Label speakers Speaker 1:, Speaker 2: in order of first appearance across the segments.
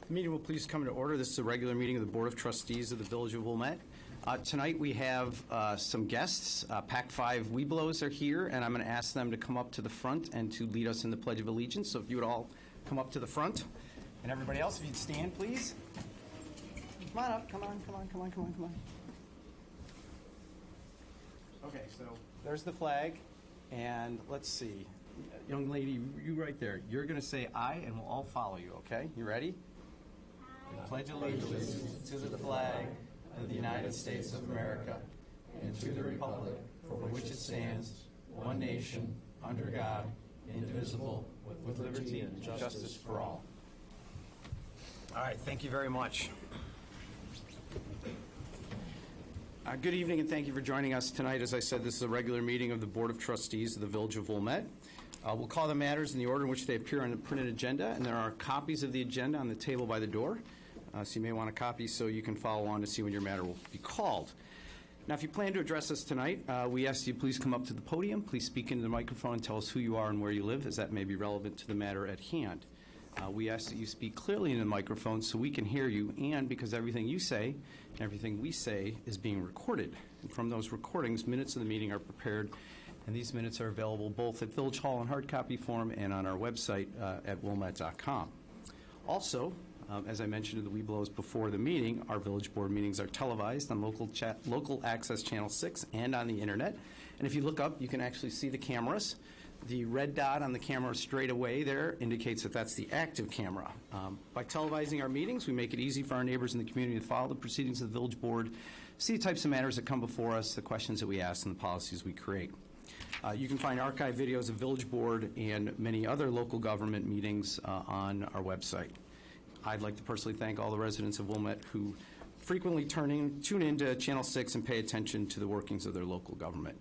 Speaker 1: The meeting will please come to order. This is a regular meeting of the Board of Trustees of the Village of Wilmette. Tonight we have some guests. Pac 5 Webelos are here, and I'm going to ask them to come up to the front and to lead us in the Pledge of Allegiance. So if you would all come up to the front. And everybody else, if you'd stand, please. Come on up. Come on. Okay, so there's the flag. And let's see. Young lady, you right there. You're going to say aye, and we'll all follow you, okay? You ready? I pledge allegiance to the flag of the United States of America and to the republic for which it stands, one nation, under God, indivisible, with liberty and justice for all. All right, thank you very much. Good evening, and thank you for joining us tonight. As I said, this is a regular meeting of the Board of Trustees of the Village of Wilmette. We'll call the matters in the order in which they appear on the printed agenda, and there are copies of the agenda on the table by the door. So you may want a copy so you can follow on to see when your matter will be called. Now, if you plan to address us tonight, we ask you please come up to the podium. Please speak into the microphone and tell us who you are and where you live, as that may be relevant to the matter at hand. We ask that you speak clearly into the microphone so we can hear you, and because everything you say and everything we say is being recorded. And from those recordings, minutes of the meeting are prepared, and these minutes are available both at Village Hall in hard copy form and on our website at wilmette.com. Also, as I mentioned to the Webelos before the meeting, our Village Board meetings are televised on local access channel 6 and on the internet. And if you look up, you can actually see the cameras. The red dot on the camera straight away there indicates that that's the active camera. By televising our meetings, we make it easy for our neighbors in the community to follow the proceedings of the Village Board, see the types of matters that come before us, the questions that we ask, and the policies we create. You can find archived videos of Village Board and many other local government meetings on our website. I'd like to personally thank all the residents of Wilmette who frequently tune into Channel 6 and pay attention to the workings of their local government.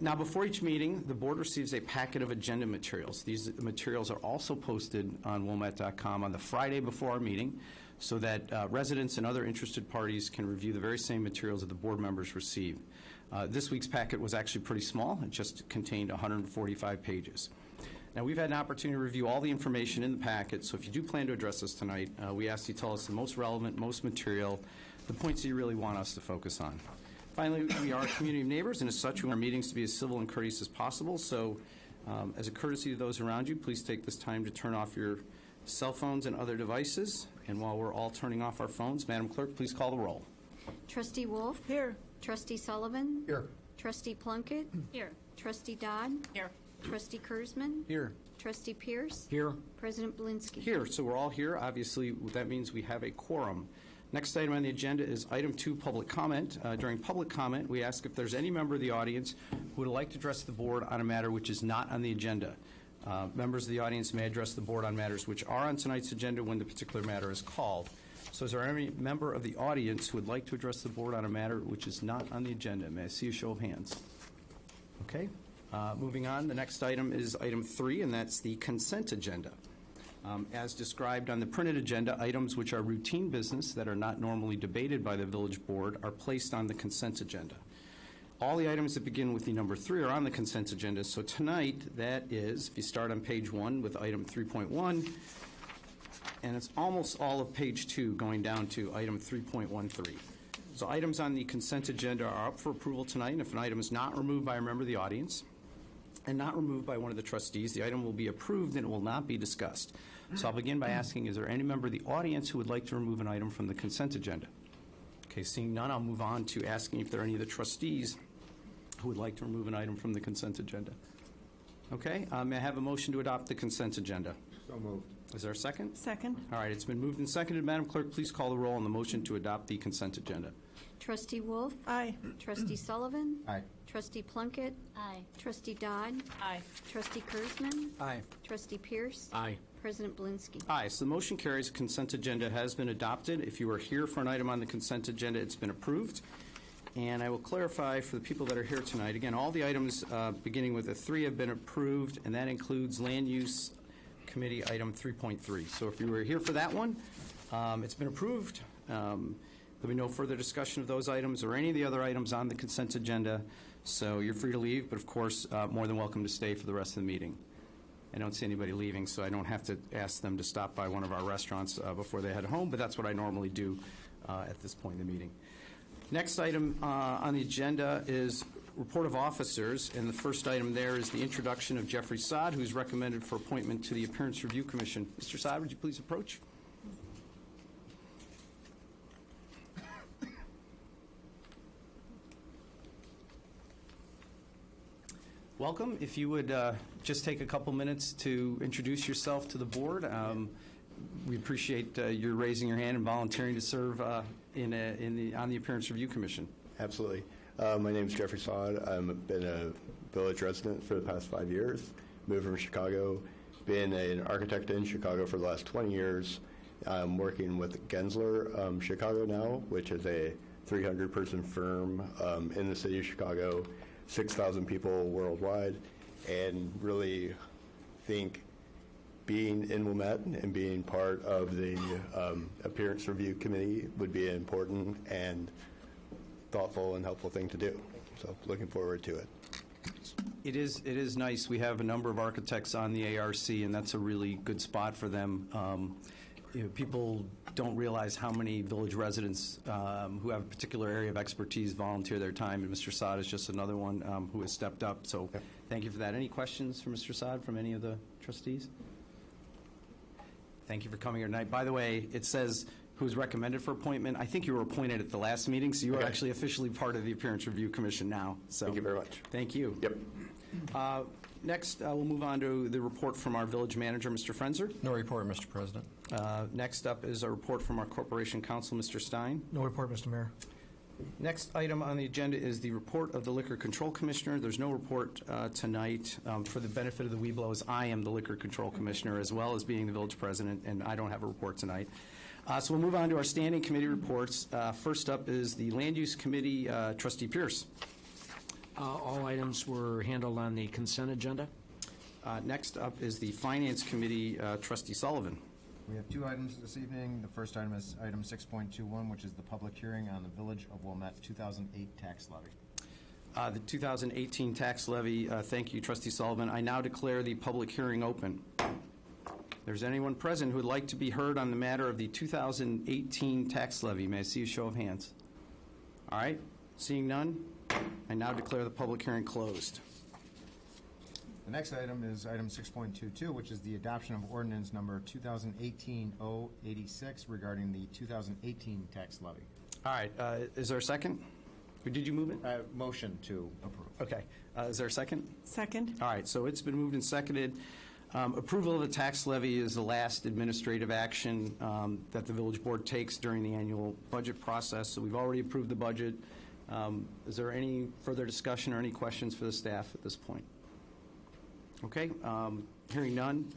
Speaker 1: Now, before each meeting, the board receives a packet of agenda materials. These materials are also posted on wilmette.com on the Friday before our meeting so that residents and other interested parties can review the very same materials that the board members receive. This week's packet was actually pretty small. It just contained 145 pages. Now, we've had an opportunity to review all the information in the packet, so if you do plan to address us tonight, we ask you to tell us the most relevant, most material, the points that you really want us to focus on. Finally, we are a community of neighbors, and as such, we want our meetings to be as civil and courteous as possible. So as a courtesy to those around you, please take this time to turn off your cell phones and other devices. And while we're all turning off our phones, Madam Clerk, please call the roll.
Speaker 2: Trustee Wolf?
Speaker 3: Here.
Speaker 2: Trustee Sullivan?
Speaker 1: Here.
Speaker 2: Trustee Plunkett?
Speaker 3: Here.
Speaker 2: Trustee Dodd?
Speaker 3: Here.
Speaker 2: Trustee Kurzman?
Speaker 1: Here.
Speaker 2: Trustee Pierce?
Speaker 1: Here.
Speaker 2: President Blinsky?
Speaker 1: Here. So we're all here. Obviously, that means we have a quorum. Next item on the agenda is item 2, public comment. During public comment, we ask if there's any member of the audience who would like to address the board on a matter which is not on the agenda. Members of the audience may address the board on matters which are on tonight's agenda when the particular matter is called. So is there any member of the audience who would like to address the board on a matter which is not on the agenda? May I see a show of hands? Okay. Moving on, the next item is item 3, and that's the consent agenda. As described on the printed agenda, items which are routine business that are not normally debated by the Village Board are placed on the consent agenda. All the items that begin with the number 3 are on the consent agenda. So tonight, that is, if you start on page 1 with item 3.1, and it's almost all of page 2 going down to item 3.13. So items on the consent agenda are up for approval tonight, and if an item is not removed by a member of the audience and not removed by one of the trustees, the item will be approved and it will not be discussed. So I'll begin by asking, is there any member of the audience who would like to remove an item from the consent agenda? Okay, seeing none, I'll move on to asking if there are any of the trustees who would like to remove an item from the consent agenda. Okay, may I have a motion to adopt the consent agenda?
Speaker 4: So moved.
Speaker 1: Is there a second?
Speaker 3: Second.
Speaker 1: All right, it's been moved and seconded. Madam Clerk, please call the roll on the motion to adopt the consent agenda.
Speaker 2: Trustee Wolf?
Speaker 3: Aye.
Speaker 2: Trustee Sullivan?
Speaker 4: Aye.
Speaker 2: Trustee Plunkett?
Speaker 3: Aye.
Speaker 2: Trustee Dodd?
Speaker 3: Aye.
Speaker 2: Trustee Kurzman?
Speaker 1: Aye.
Speaker 2: Trustee Pierce?
Speaker 1: Aye.
Speaker 2: President Blinsky?
Speaker 1: Aye, so the motion carries. The consent agenda has been adopted. If you are here for an item on the consent agenda, it's been approved. And I will clarify for the people that are here tonight, again, all the items beginning with a 3 have been approved, and that includes Land Use Committee item 3.3. So if you were here for that one, it's been approved. There'll be no further discussion of those items or any of the other items on the consent agenda. So you're free to leave, but of course, more than welcome to stay for the rest of the meeting. I don't see anybody leaving, so I don't have to ask them to stop by one of our restaurants before they head home, but that's what I normally do at this point in the meeting. Next item on the agenda is report of officers, and the first item there is the introduction of Jeffrey Sod, who's recommended for appointment to the Appearance Review Commission. Mr. Sod, would you please approach? Welcome. If you would just take a couple minutes to introduce yourself to the board. We appreciate your raising your hand and volunteering to serve on the Appearance Review Commission.
Speaker 3: Absolutely. My name is Jeffrey Sod. I've been a village resident for the past 5 years, moved from Chicago, been an architect in Chicago for the last 20 years. I'm working with Gensler Chicago now, which is a 300-person firm in the city of Chicago, 6,000 people worldwide, and really think being in Wilmette and being part of the Appearance Review Committee would be an important and thoughtful and helpful thing to do. So looking forward to it.
Speaker 1: It is nice. We have a number of architects on the ARC, and that's a really good spot for them. People don't realize how many village residents who have a particular area of expertise volunteer their time, and Mr. Sod is just another one who has stepped up. So thank you for that. Any questions for Mr. Sod from any of the trustees? Thank you for coming here tonight. By the way, it says who's recommended for appointment. I think you were appointed at the last meeting, so you are actually officially part of the Appearance Review Commission now. So
Speaker 3: Thank you very much.
Speaker 1: Thank you.
Speaker 3: Yep.
Speaker 1: Next, we'll move on to the report from our village manager, Mr. Frenzer.
Speaker 4: No report, Mr. President.
Speaker 1: Next up is a report from our corporation counsel, Mr. Stein.
Speaker 4: No report, Mr. Mayor.
Speaker 1: Next item on the agenda is the report of the Liquor Control Commissioner. There's no report tonight. For the benefit of the Webelos, I am the Liquor Control Commissioner as well as being the village president, and I don't have a report tonight. So we'll move on to our standing committee reports. First up is the Land Use Committee, Trustee Pierce.
Speaker 5: All items were handled on the consent agenda.
Speaker 1: Next up is the Finance Committee, Trustee Sullivan.
Speaker 6: We have 2 items this evening. The first item is item 6.21, which is the public hearing on the Village of Wilmette 2008 tax levy.
Speaker 1: The 2018 tax levy, thank you, Trustee Sullivan. I now declare the public hearing open. If there's anyone present who would like to be heard on the matter of the 2018 tax levy, may I see a show of hands? All right, seeing none, I now declare the public hearing closed.
Speaker 6: The next item is item 6.22, which is the adoption of ordinance number 2018-086 regarding the 2018 tax levy.
Speaker 1: All right, is there a second? Or did you move it?
Speaker 6: Motion to approve.
Speaker 1: Okay, is there a second?
Speaker 7: Second.
Speaker 1: All right, so it's been moved and seconded. Approval of the tax levy is the last administrative action that the village board takes during the annual budget process. So we've already approved the budget. Is there any further discussion or any questions for the staff at this point? Okay, hearing none.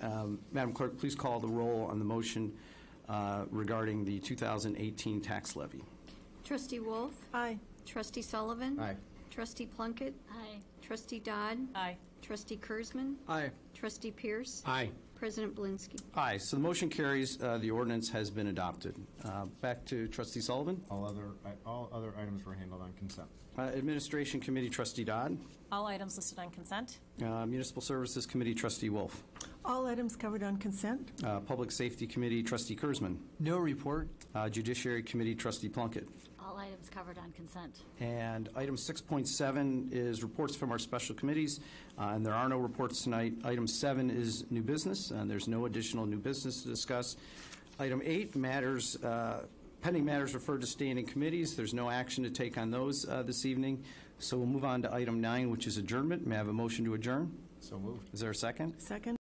Speaker 1: Madam Clerk, please call the roll on the motion regarding the 2018 tax levy.
Speaker 2: Trustee Wolf.
Speaker 7: Aye.
Speaker 2: Trustee Sullivan.
Speaker 6: Aye.
Speaker 2: Trustee Plunkett.
Speaker 7: Aye.
Speaker 2: Trustee Dodd.
Speaker 7: Aye.
Speaker 2: Trustee Kurzman.
Speaker 5: Aye.
Speaker 2: Trustee Pierce.
Speaker 5: Aye.
Speaker 2: President Blinsky.
Speaker 1: Aye, so the motion carries. The ordinance has been adopted. Back to Trustee Sullivan.
Speaker 6: All other items were handled on consent.
Speaker 1: Administration Committee, Trustee Dodd.
Speaker 7: All items listed on consent.
Speaker 1: Municipal Services Committee, Trustee Wolf.
Speaker 7: All items covered on consent.
Speaker 1: Public Safety Committee, Trustee Kurzman.
Speaker 5: No report.
Speaker 1: Judiciary Committee, Trustee Plunkett.
Speaker 8: All items covered on consent.
Speaker 1: And item 6.7 is reports from our special committees, and there are no reports tonight. Item 7 is new business, and there's no additional new business to discuss. Item 8, matters, pending matters referred to standing committees. There's no action to take on those this evening. So we'll move on to item 9, which is adjournment. May I have a motion to adjourn?
Speaker 6: So moved.
Speaker 1: Is there a second?
Speaker 7: Second.